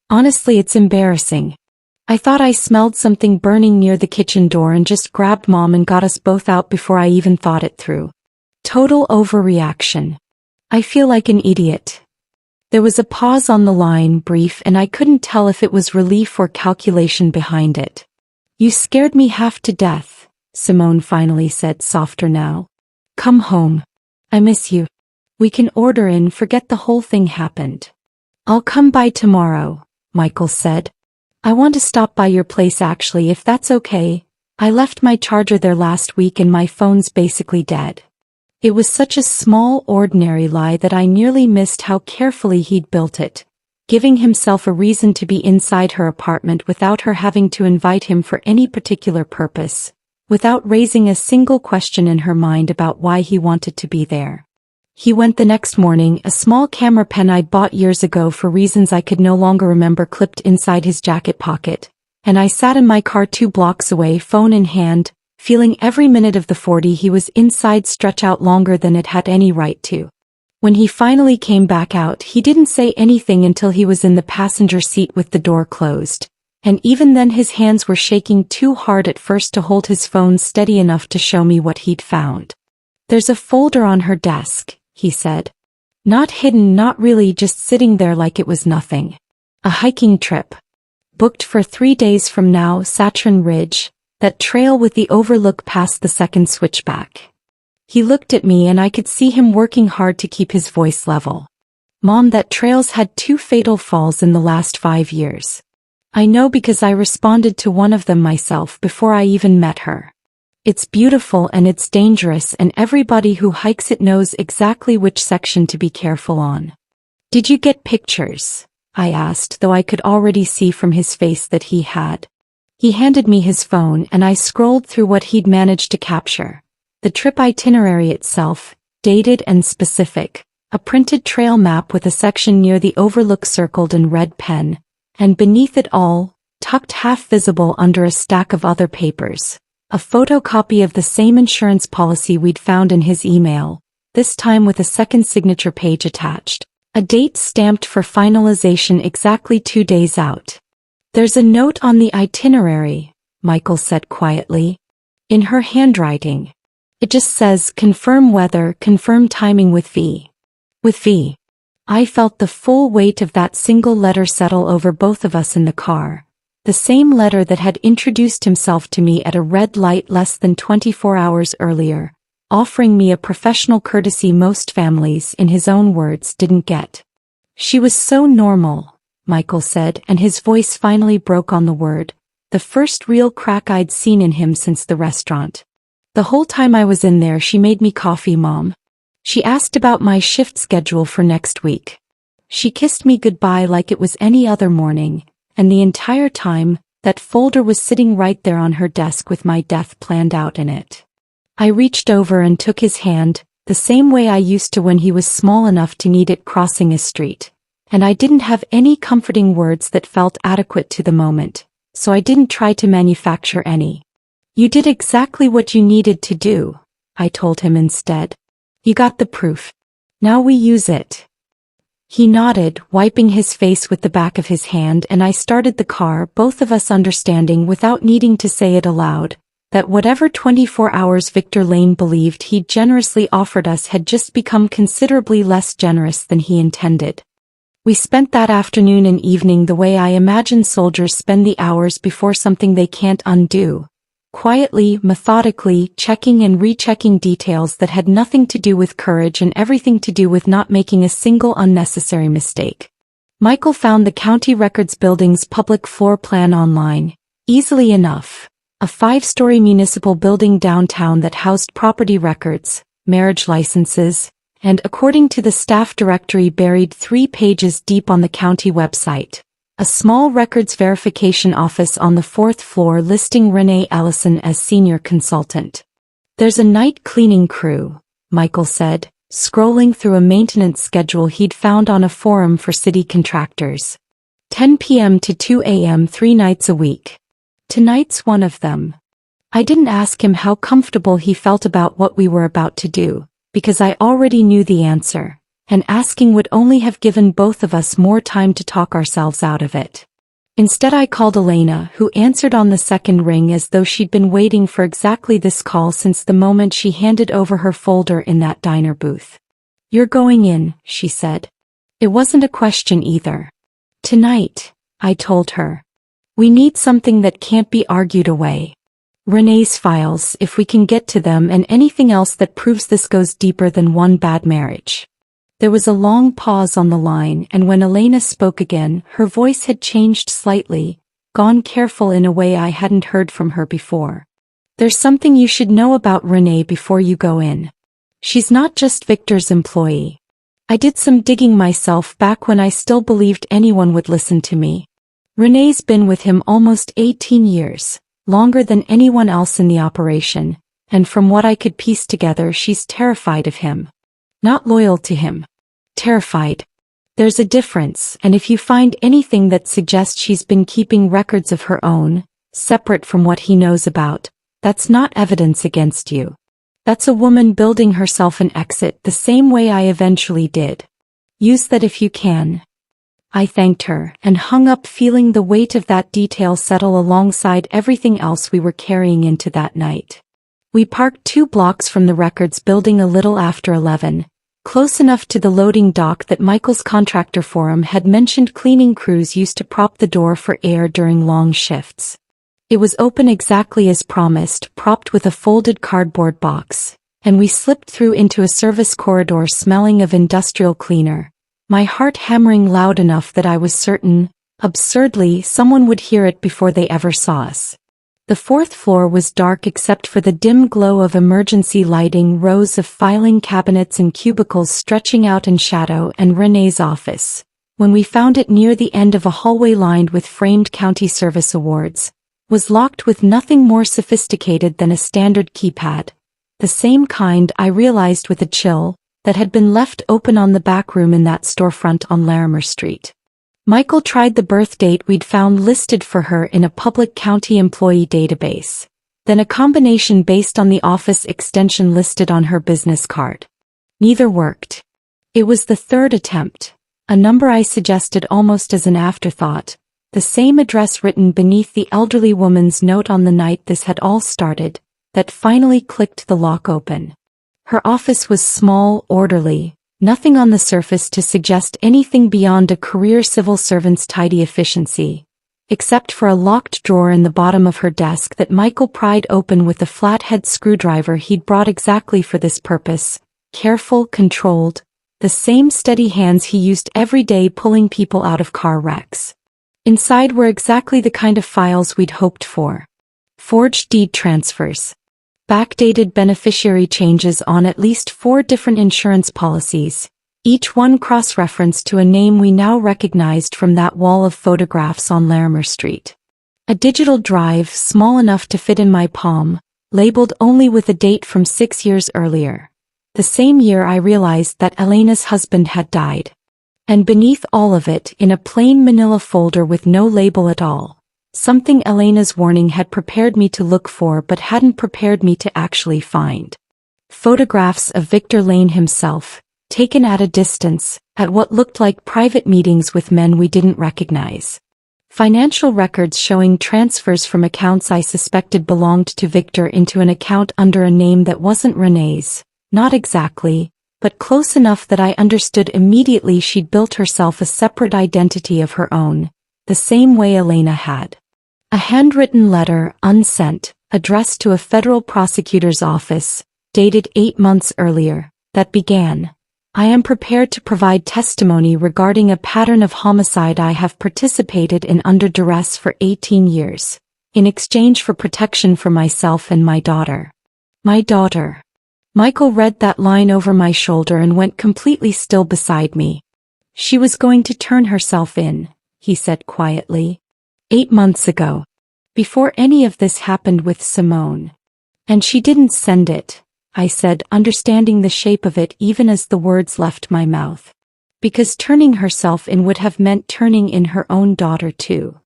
S1: Honestly, it's embarrassing. I thought I smelled something burning near the kitchen door and just grabbed Mom and got us both out before I even thought it through. Total overreaction. I feel like an idiot. There was a pause on the line, brief, and I couldn't tell if it was relief or calculation behind it. You scared me half to death, Simone finally said, softer now. Come home. I miss you. We can order in, forget the whole thing happened. I'll come by tomorrow, Michael said. I want to stop by your place actually, if that's okay. I left my charger there last week and my phone's basically dead. It was such a small, ordinary lie that I nearly missed how carefully he'd built it, giving himself a reason to be inside her apartment without her having to invite him for any particular purpose, without raising a single question in her mind about why he wanted to be there. He went the next morning, a small camera pen I'd bought years ago for reasons I could no longer remember clipped inside his jacket pocket, and I sat in my car 2 blocks away, phone in hand, feeling every minute of the 40 he was inside stretch out longer than it had any right to. When he finally came back out, he didn't say anything until he was in the passenger seat with the door closed, and even then his hands were shaking too hard at first to hold his phone steady enough to show me what he'd found. There's a folder on her desk, he said. Not hidden, not really, just sitting there like it was nothing. A hiking trip. Booked for 3 days from now, Satron Ridge. That trail with the overlook past the second switchback. He looked at me and I could see him working hard to keep his voice level. Mom, that trail's had 2 fatal falls in the last 5 years. I know because I responded to one of them myself before I even met her. It's beautiful and it's dangerous, and everybody who hikes it knows exactly which section to be careful on. Did you get pictures? I asked, though I could already see from his face that he had. He handed me his phone and I scrolled through what he'd managed to capture. The trip itinerary itself, dated and specific, a printed trail map with a section near the overlook circled in red pen, and beneath it all, tucked half visible under a stack of other papers, a photocopy of the same insurance policy we'd found in his email, this time with a second signature page attached, a date stamped for finalization exactly 2 days out. There's a note on the itinerary, Michael said quietly. In her handwriting. It just says, confirm weather, confirm timing with V. With V. I felt the full weight of that single letter settle over both of us in the car. The same letter that had introduced himself to me at a red light less than 24 hours earlier. offering me a professional courtesy most families, in his own words, didn't get. She was so normal, Michael said, and his voice finally broke on the word, the first real crack I'd seen in him since the restaurant. The whole time I was in there she made me coffee, Mom. She asked about my shift schedule for next week. She kissed me goodbye like it was any other morning, and the entire time, that folder was sitting right there on her desk with my death planned out in it. I reached over and took his hand, the same way I used to when he was small enough to need it crossing a street, and I didn't have any comforting words that felt adequate to the moment, so I didn't try to manufacture any. You did exactly what you needed to do, I told him instead. You got the proof. Now we use it. He nodded, wiping his face with the back of his hand, and I started the car, both of us understanding without needing to say it aloud, that whatever 24 hours Victor Lane believed he'd generously offered us had just become considerably less generous than he intended. We spent that afternoon and evening the way I imagine soldiers spend the hours before something they can't undo. Quietly, methodically, checking and rechecking details that had nothing to do with courage and everything to do with not making a single unnecessary mistake. Michael found the county records building's public floor plan online, easily enough. A 5-story municipal building downtown that housed property records, marriage licenses, and according to the staff directory buried 3 pages deep on the county website, a small records verification office on the 4th floor listing Renee Ellison as senior consultant. There's a night cleaning crew, Michael said, scrolling through a maintenance schedule he'd found on a forum for city contractors. 10 p.m. to 2 a.m. 3 nights a week. Tonight's one of them. I didn't ask him how comfortable he felt about what we were about to do, because I already knew the answer, and asking would only have given both of us more time to talk ourselves out of it. Instead I called Elena, who answered on the second ring as though she'd been waiting for exactly this call since the moment she handed over her folder in that diner booth. You're going in, she said. It wasn't a question either. Tonight, I told her. We need something that can't be argued away. Renee's files, if we can get to them, and anything else that proves this goes deeper than one bad marriage. There was a long pause on the line, and when Elena spoke again, her voice had changed slightly, gone careful in a way I hadn't heard from her before. There's something you should know about Renee before you go in. She's not just Victor's employee. I did some digging myself back when I still believed anyone would listen to me. Renee's been with him almost 18 years, longer than anyone else in the operation, and from what I could piece together she's terrified of him. Not loyal to him. Terrified. There's a difference, and if you find anything that suggests she's been keeping records of her own, separate from what he knows about, that's not evidence against you. That's a woman building herself an exit the same way I eventually did. Use that if you can. I thanked her, and hung up feeling the weight of that detail settle alongside everything else we were carrying into that night. We parked 2 blocks from the records building a little after 11, close enough to the loading dock that Michael's contractor forum had mentioned cleaning crews used to prop the door for air during long shifts. It was open exactly as promised, propped with a folded cardboard box, and we slipped through into a service corridor smelling of industrial cleaner, my heart hammering loud enough that I was certain, absurdly, someone would hear it before they ever saw us. The 4th floor was dark except for the dim glow of emergency lighting, rows of filing cabinets and cubicles stretching out in shadow, and Renee's office, when we found it near the end of a hallway lined with framed county service awards, was locked with nothing more sophisticated than a standard keypad, the same kind, I realized with a chill, that had been left open on the back room in that storefront on Larimer Street. Michael tried the birth date we'd found listed for her in a public county employee database, then a combination based on the office extension listed on her business card. Neither worked. It was the 3rd attempt, a number I suggested almost as an afterthought, the same address written beneath the elderly woman's note on the night this had all started, that finally clicked the lock open. Her office was small, orderly, nothing on the surface to suggest anything beyond a career civil servant's tidy efficiency, except for a locked drawer in the bottom of her desk that Michael pried open with a flathead screwdriver he'd brought exactly for this purpose. Careful, controlled, the same steady hands he used every day pulling people out of car wrecks. Inside were exactly the kind of files we'd hoped for. Forged deed transfers. Backdated beneficiary changes on at least 4 different insurance policies, each one cross-referenced to a name we now recognized from that wall of photographs on Larimer Street. A digital drive small enough to fit in my palm, labeled only with a date from 6 years earlier. The same year I realized that Elena's husband had died. And beneath all of it, in a plain manila folder with no label at all, something Elena's warning had prepared me to look for but hadn't prepared me to actually find. Photographs of Victor Lane himself, taken at a distance, at what looked like private meetings with men we didn't recognize. Financial records showing transfers from accounts I suspected belonged to Victor into an account under a name that wasn't Renee's, not exactly, but close enough that I understood immediately she'd built herself a separate identity of her own, the same way Elena had. A handwritten letter, unsent, addressed to a federal prosecutor's office, dated 8 months earlier, that began, "I am prepared to provide testimony regarding a pattern of homicide I have participated in under duress for 18 years, in exchange for protection for myself and my daughter." My daughter. Michael read that line over my shoulder and went completely still beside me. "She was going to turn herself in," he said quietly. 8 months ago. Before any of this happened with Simone. "And she didn't send it," I said, understanding the shape of it even as the words left my mouth. Because turning herself in would have meant turning in her own daughter too.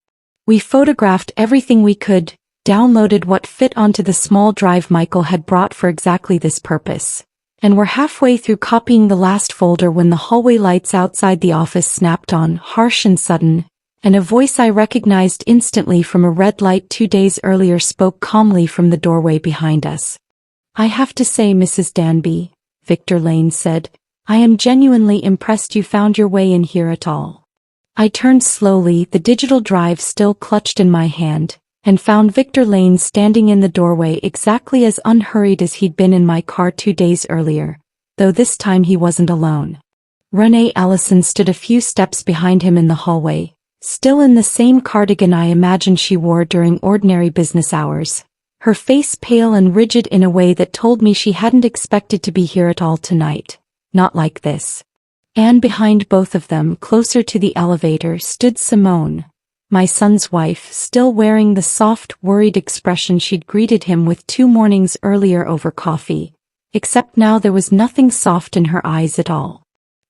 S1: We photographed everything we could, downloaded what fit onto the small drive Michael had brought for exactly this purpose, and were halfway through copying the last folder when the hallway lights outside the office snapped on, harsh and sudden, and a voice I recognized instantly from a red light 2 days earlier spoke calmly from the doorway behind us. "I have to say, Mrs. Danby," Victor Lane said, "I am genuinely impressed you found your way in here at all." I turned slowly, the digital drive still clutched in my hand, and found Victor Lane standing in the doorway exactly as unhurried as he'd been in my car 2 days earlier, though this time he wasn't alone. Renee Allison stood a few steps behind him in the hallway, still in the same cardigan I imagined she wore during ordinary business hours, her face pale and rigid in a way that told me she hadn't expected to be here at all tonight, not like this. And behind both of them, closer to the elevator, stood Simone, my son's wife, still wearing the soft, worried expression she'd greeted him with 2 mornings earlier over coffee, except now there was nothing soft in her eyes at all.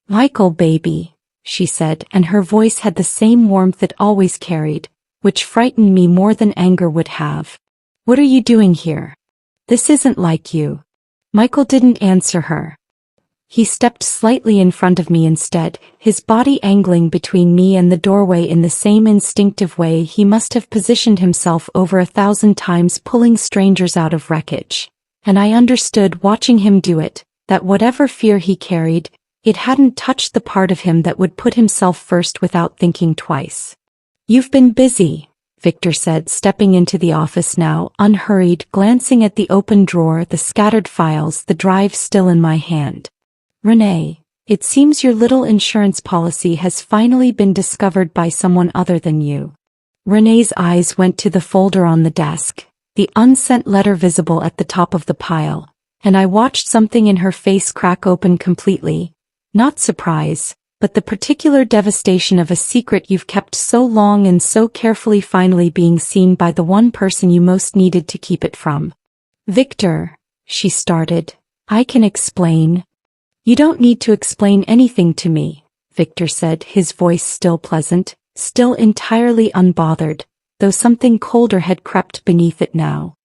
S1: "Michael, baby," she said, and her voice had the same warmth it always carried, which frightened me more than anger would have. "What are you doing here? This isn't like you." Michael didn't answer her. He stepped slightly in front of me instead, his body angling between me and the doorway in the same instinctive way he must have positioned himself over 1,000 times pulling strangers out of wreckage. And I understood watching him do it, that whatever fear he carried, it hadn't touched the part of him that would put himself first without thinking twice. "You've been busy," Victor said, stepping into the office now, unhurried, glancing at the open drawer, the scattered files, the drive still in my hand. "Renee, it seems your little insurance policy has finally been discovered by someone other than you." Renee's eyes went to the folder on the desk, the unsent letter visible at the top of the pile, and I watched something in her face crack open completely. Not surprise, but the particular devastation of a secret you've kept so long and so carefully finally being seen by the one person you most needed to keep it from. "Victor," she started, "I can explain." "You don't need to explain anything to me," Victor said, his voice still pleasant, still entirely unbothered, though something colder had crept beneath it now.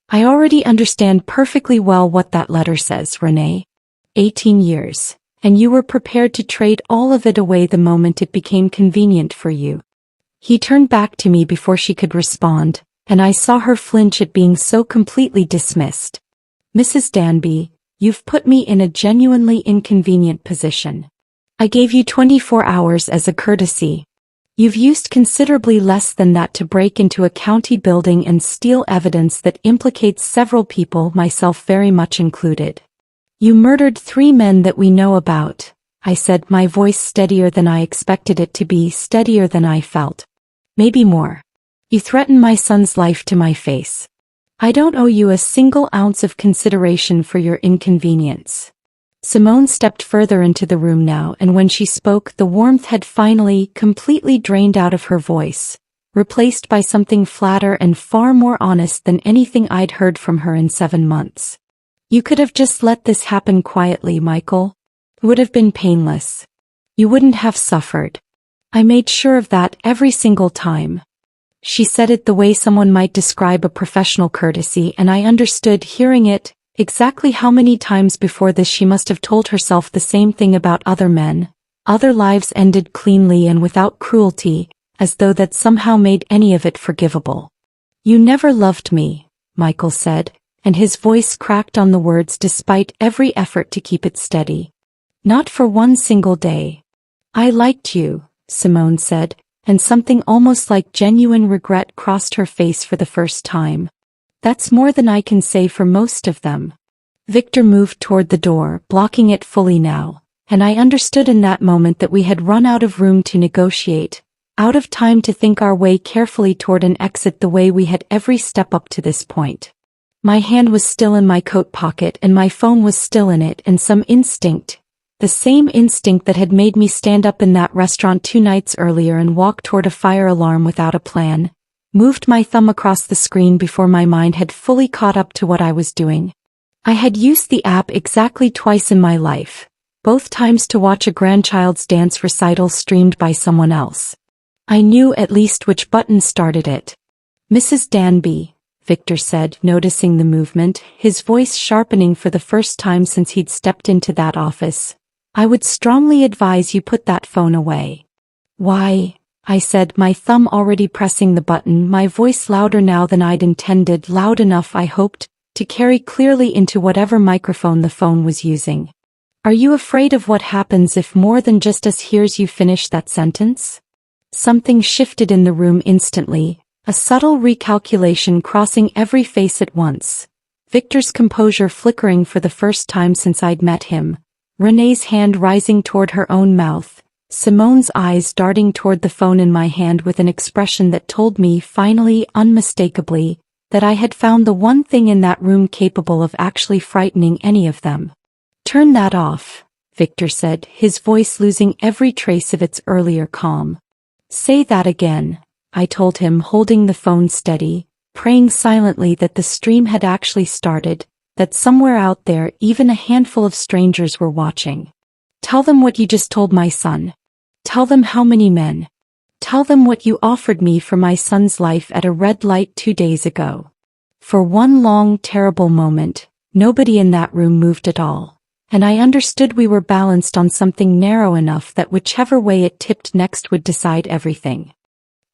S1: "I already understand perfectly well what that letter says, Renee. 18 years, and you were prepared to trade all of it away the moment it became convenient for you." He turned back to me before she could respond, and I saw her flinch at being so completely dismissed. "Mrs. Danby, you've put me in a genuinely inconvenient position. I gave you 24 hours as a courtesy. You've used considerably less than that to break into a county building and steal evidence that implicates several people, myself very much included. You murdered 3 men that we know about, I said, my voice steadier than I expected it to be, steadier than I felt. Maybe more. You threatened my son's life to my face. I don't owe you a single ounce of consideration for your inconvenience. Simone stepped further into the room now, and when she spoke, the warmth had finally, completely drained out of her voice, replaced by something flatter and far more honest than anything I'd heard from her in 7 months. You could have just let this happen quietly, Michael. It would have been painless. You wouldn't have suffered. I made sure of that every single time. She said it the way someone might describe a professional courtesy, and I understood, hearing it, exactly how many times before this she must have told herself the same thing about other men, other lives ended cleanly and without cruelty, as though that somehow made any of it forgivable. You never loved me, Michael said, and his voice cracked on the words despite every effort to keep it steady. Not for one single day. I liked you, Simone said, and something almost like genuine regret crossed her face for the first time. That's more than I can say for most of them. Victor moved toward the door, blocking it fully now, and I understood in that moment that we had run out of room to negotiate, out of time to think our way carefully toward an exit the way we had every step up to this point. My hand was still in my coat pocket and my phone was still in it, and some instinct, the same instinct that had made me stand up in that restaurant 2 nights earlier and walk toward a fire alarm without a plan, moved my thumb across the screen before my mind had fully caught up to what I was doing. I had used the app exactly twice in my life, both times to watch a grandchild's dance recital streamed by someone else. I knew at least which button started it. Mrs. Danby, Victor said, noticing the movement, his voice sharpening for the first time since he'd stepped into that office. I would strongly advise you put that phone away. Why? I said, my thumb already pressing the button, my voice louder now than I'd intended, loud enough, I hoped, to carry clearly into whatever microphone the phone was using. Are you afraid of what happens if more than just us hears you finish that sentence? Something shifted in the room instantly, a subtle recalculation crossing every face at once. Victor's composure flickering for the first time since I'd met him, Renee's hand rising toward her own mouth, Simone's eyes darting toward the phone in my hand with an expression that told me, finally, unmistakably, that I had found the one thing in that room capable of actually frightening any of them. Turn that off, Victor said, his voice losing every trace of its earlier calm. Say that again, I told him, holding the phone steady, praying silently that the stream had actually started, that somewhere out there even a handful of strangers were watching. Tell them what you just told my son. Tell them how many men. Tell them what you offered me for my son's life at a red light 2 days ago. For one long, terrible moment, nobody in that room moved at all, and I understood we were balanced on something narrow enough that whichever way it tipped next would decide everything.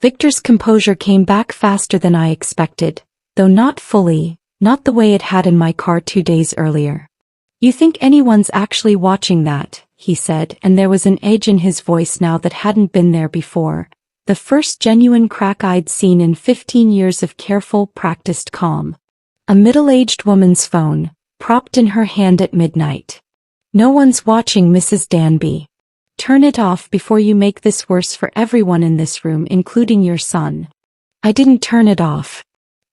S1: Victor's composure came back faster than I expected, though not fully, not the way it had in my car 2 days earlier. You think anyone's actually watching that, he said, and there was an edge in his voice now that hadn't been there before, the first genuine crack I'd seen in 15 years of careful, practiced calm. A middle-aged woman's phone, propped in her hand at midnight. No one's watching, Mrs. Danby. Turn it off before you make this worse for everyone in this room, including your son. I didn't turn it off.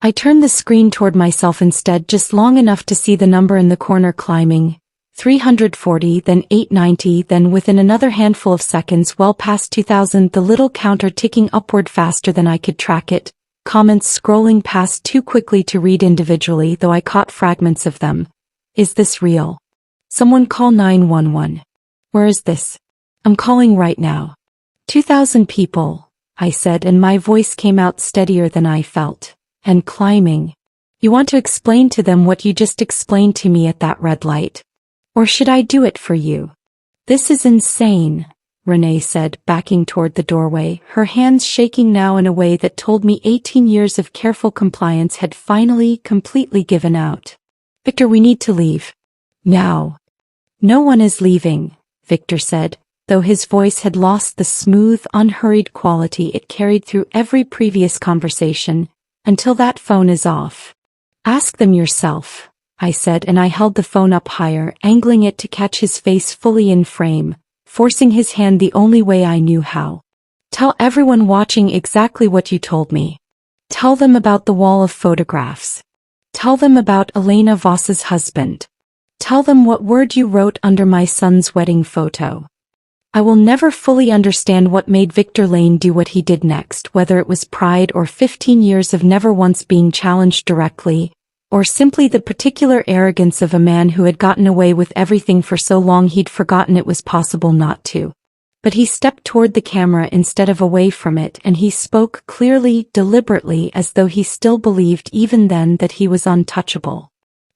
S1: I turned the screen toward myself instead, just long enough to see the number in the corner climbing, 340, then 890, then within another handful of seconds well past 2000, the little counter ticking upward faster than I could track it, comments scrolling past too quickly to read individually, though I caught fragments of them. Is this real? Someone call 911. Where is this? I'm calling right now. 2,000 people, I said, and my voice came out steadier than I felt. And climbing. You want to explain to them what you just explained to me at that red light? Or should I do it for you? This is insane, Renee said, backing toward the doorway, her hands shaking now in a way that told me 18 years of careful compliance had finally, completely given out. Victor, we need to leave. Now. No one is leaving, Victor said, though his voice had lost the smooth, unhurried quality it carried through every previous conversation, "until that phone is off. Ask them yourself," I said, and I held the phone up higher, angling it to catch his face fully in frame, forcing his hand the only way I knew how. "Tell everyone watching exactly what you told me. Tell them about the wall of photographs. Tell them about Elena Voss's husband. Tell them what word you wrote under my son's wedding photo." I will never fully understand what made Victor Lane do what he did next, whether it was pride or 15 years of never once being challenged directly, or simply the particular arrogance of a man who had gotten away with everything for so long he'd forgotten it was possible not to. But he stepped toward the camera instead of away from it, and he spoke clearly, deliberately, as though he still believed even then that he was untouchable.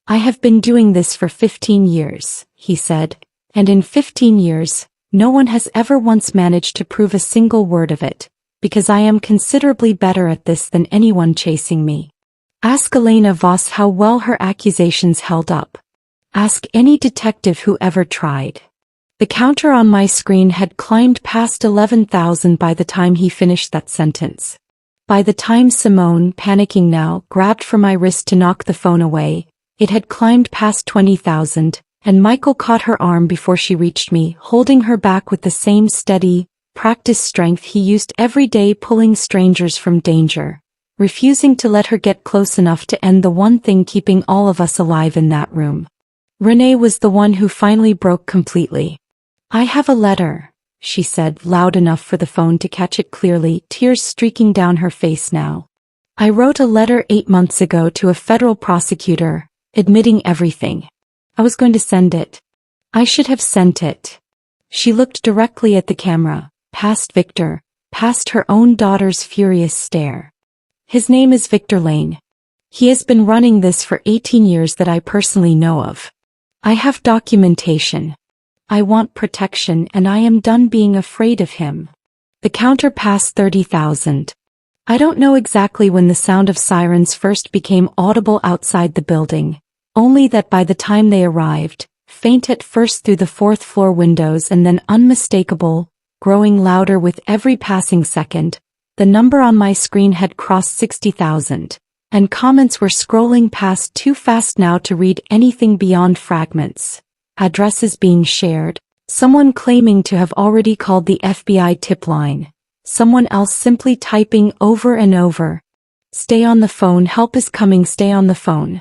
S1: "I have been doing this for 15 years, he said, "and in 15 years, no one has ever once managed to prove a single word of it, because I am considerably better at this than anyone chasing me. Ask Elena Voss how well her accusations held up. Ask any detective who ever tried." The counter on my screen had climbed past 11,000 by the time he finished that sentence. By the time Simone, panicking now, grabbed for my wrist to knock the phone away, it had climbed past 20,000, and Michael caught her arm before she reached me, holding her back with the same steady, practiced strength he used every day, pulling strangers from danger, refusing to let her get close enough to end the one thing keeping all of us alive in that room. Renee was the one who finally broke completely. "I have a letter," she said, loud enough for the phone to catch it clearly, tears streaking down her face now. "I wrote a letter 8 months ago to a federal prosecutor, admitting everything. I was going to send it. I should have sent it." She looked directly at the camera, past Victor, past her own daughter's furious stare. "His name is Victor Lane. He has been running this for 18 years that I personally know of. I have documentation. I want protection, and I am done being afraid of him." The counter passed 30,000. I don't know exactly when the sound of sirens first became audible outside the building, only that by the time they arrived, faint at first through the 4th-floor windows and then unmistakable, growing louder with every passing second, the number on my screen had crossed 60,000, and comments were scrolling past too fast now to read anything beyond fragments. Addresses being shared, someone claiming to have already called the FBI tip line, someone else simply typing over and over, "Stay on the phone, help is coming, stay on the phone."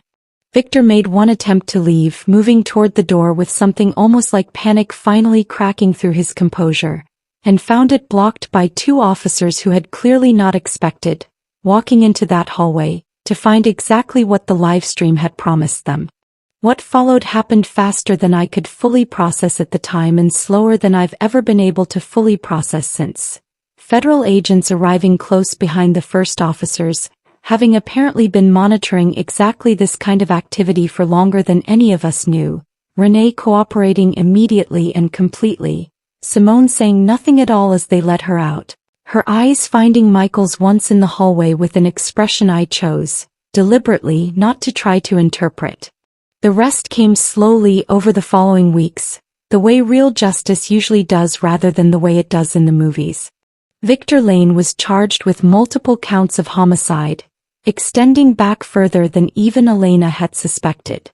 S1: Victor made one attempt to leave, moving toward the door with something almost like panic finally cracking through his composure, and found it blocked by 2 officers who had clearly not expected, walking into that hallway, to find exactly what the livestream had promised them. What followed happened faster than I could fully process at the time and slower than I've ever been able to fully process since. Federal agents arriving close behind the first officers, having apparently been monitoring exactly this kind of activity for longer than any of us knew, Renee cooperating immediately and completely, Simone saying nothing at all as they let her out, her eyes finding Michael's once in the hallway with an expression I chose, deliberately, not to try to interpret. The rest came slowly over the following weeks, the way real justice usually does rather than the way it does in the movies. Victor Lane was charged with multiple counts of homicide, extending back further than even Elena had suspected.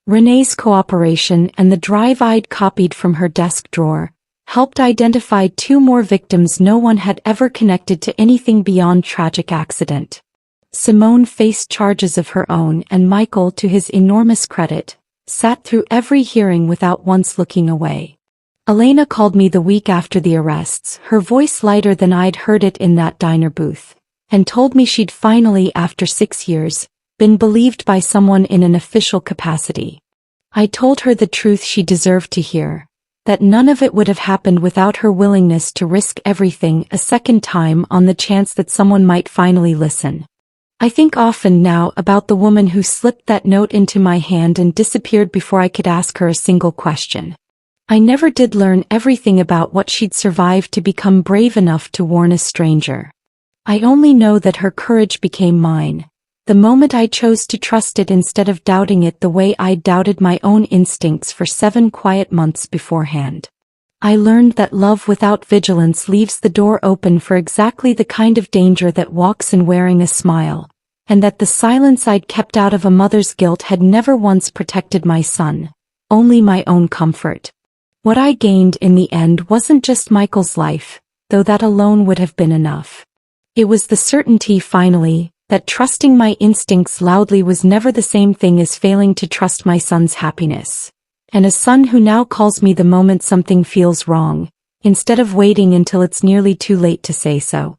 S1: Renee's cooperation and the drive I'd copied from her desk drawer helped identify 2 more victims no one had ever connected to anything beyond tragic accident. Simone faced charges of her own, and Michael, to his enormous credit, sat through every hearing without once looking away. Elena called me the week after the arrests, her voice lighter than I'd heard it in that diner booth, and told me she'd finally, after 6 years, been believed by someone in an official capacity. I told her the truth she deserved to hear, that none of it would have happened without her willingness to risk everything a second time on the chance that someone might finally listen. I think often now about the woman who slipped that note into my hand and disappeared before I could ask her a single question. I never did learn everything about what she'd survived to become brave enough to warn a stranger. I only know that her courage became mine, the moment I chose to trust it instead of doubting it the way I'd doubted my own instincts for 7 quiet months beforehand. I learned that love without vigilance leaves the door open for exactly the kind of danger that walks in wearing a smile, and that the silence I'd kept out of a mother's guilt had never once protected my son, only my own comfort. What I gained in the end wasn't just Michael's life, though that alone would have been enough. It was the certainty finally, that trusting my instincts loudly was never the same thing as failing to trust my son's happiness. And a son who now calls me the moment something feels wrong, instead of waiting until it's nearly too late to say so.